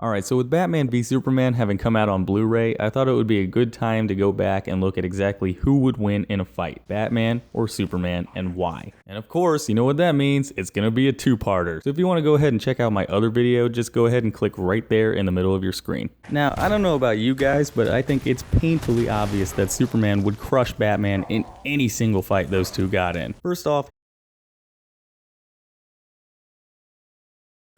Alright, so with Batman v Superman having come out on Blu-ray, I thought it would be a good time to go back and look at exactly who would win in a fight, Batman or Superman, and why. And of course, you know what that means, it's gonna be a two-parter. So if you want to go ahead and check out my other video, just go ahead and click right there in the middle of your screen. Now, I don't know about you guys, but I think it's painfully obvious that Superman would crush Batman in any single fight those two got in. First off,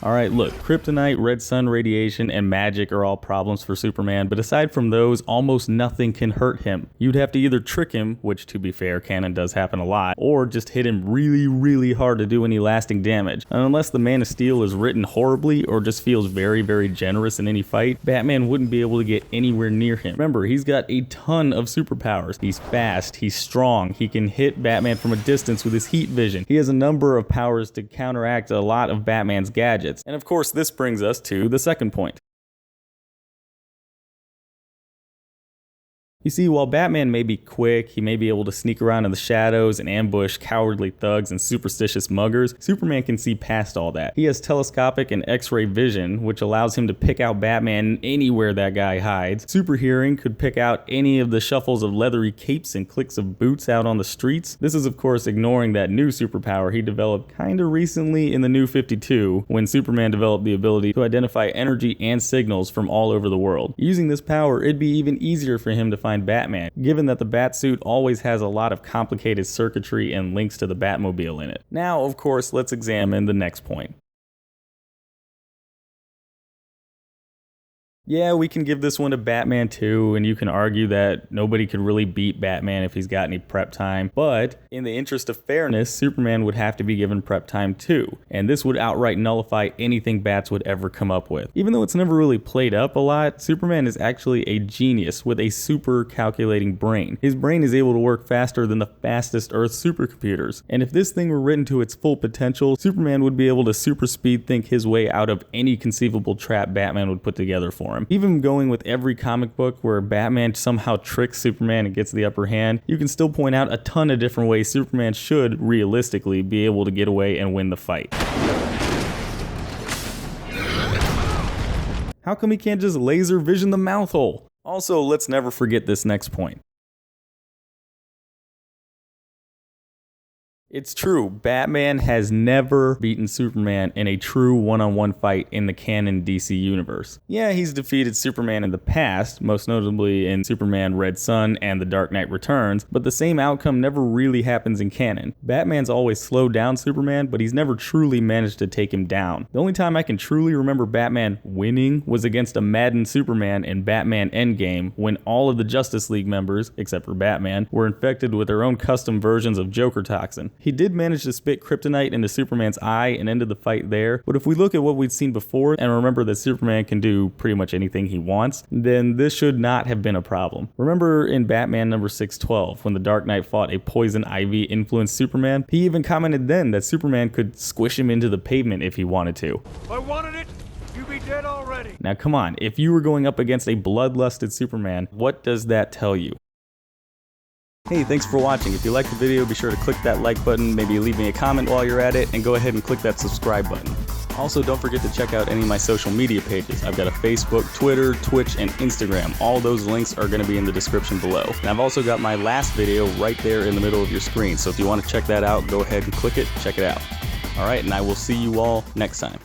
alright, look, kryptonite, red sun radiation, and magic are all problems for Superman, but aside from those, almost nothing can hurt him. You'd have to either trick him, which to be fair, canon does happen a lot, or just hit him really hard to do any lasting damage. And unless the Man of Steel is written horribly or just feels very generous in any fight, Batman wouldn't be able to get anywhere near him. Remember, he's got a ton of superpowers. He's fast, he's strong, he can hit Batman from a distance with his heat vision. He has a number of powers to counteract a lot of Batman's gadgets. And of course, this brings us to the second point. You see, while Batman may be quick, he may be able to sneak around in the shadows and ambush cowardly thugs and superstitious muggers, Superman can see past all that. He has telescopic and X-ray vision, which allows him to pick out Batman anywhere that guy hides. Super hearing could pick out any of the shuffles of leathery capes and clicks of boots out on the streets. This is of course ignoring that new superpower he developed kinda recently in the New 52, when Superman developed the ability to identify energy and signals from all over the world. Using this power, it'd be even easier for him to find Batman, given that the Batsuit always has a lot of complicated circuitry and links to the Batmobile in it. Now, of course, let's examine the next point. Yeah, we can give this one to Batman too, and you can argue that nobody could really beat Batman if he's got any prep time, but in the interest of fairness, Superman would have to be given prep time too, and this would outright nullify anything Bats would ever come up with. Even though it's never really played up a lot, Superman is actually a genius with a super calculating brain. His brain is able to work faster than the fastest Earth supercomputers, and if this thing were written to its full potential, Superman would be able to super speed think his way out of any conceivable trap Batman would put together for him. Even going with every comic book where Batman somehow tricks Superman and gets the upper hand, you can still point out a ton of different ways Superman should, realistically, be able to get away and win the fight. How come he can't just laser vision the mouth hole? Also, let's never forget this next point. It's true, Batman has never beaten Superman in a true one-on-one fight in the canon DC universe. Yeah, he's defeated Superman in the past, most notably in Superman Red Sun and The Dark Knight Returns, but the same outcome never really happens in canon. Batman's always slowed down Superman, but he's never truly managed to take him down. The only time I can truly remember Batman winning was against a maddened Superman in Batman Endgame, when all of the Justice League members, except for Batman, were infected with their own custom versions of Joker toxin. He did manage to spit kryptonite into Superman's eye and ended the fight there, but if we look at what we'd seen before and remember that Superman can do pretty much anything he wants, then this should not have been a problem. Remember in Batman number 612, when the Dark Knight fought a poison ivy influenced Superman? He even commented then that Superman could squish him into the pavement if he wanted to. If I wanted it, you'd be dead already. Now come on, if you were going up against a bloodlusted Superman, what does that tell you? Hey, thanks for watching. If you liked the video, be sure to click that like button, maybe leave me a comment while you're at it, and go ahead and click that subscribe button. Also, don't forget to check out any of my social media pages. I've got a Facebook, Twitter, Twitch, and Instagram. All those links are going to be in the description below. And I've also got my last video right there in the middle of your screen, so if you want to check that out, go ahead and click it, check it out. Alright, and I will see you all next time.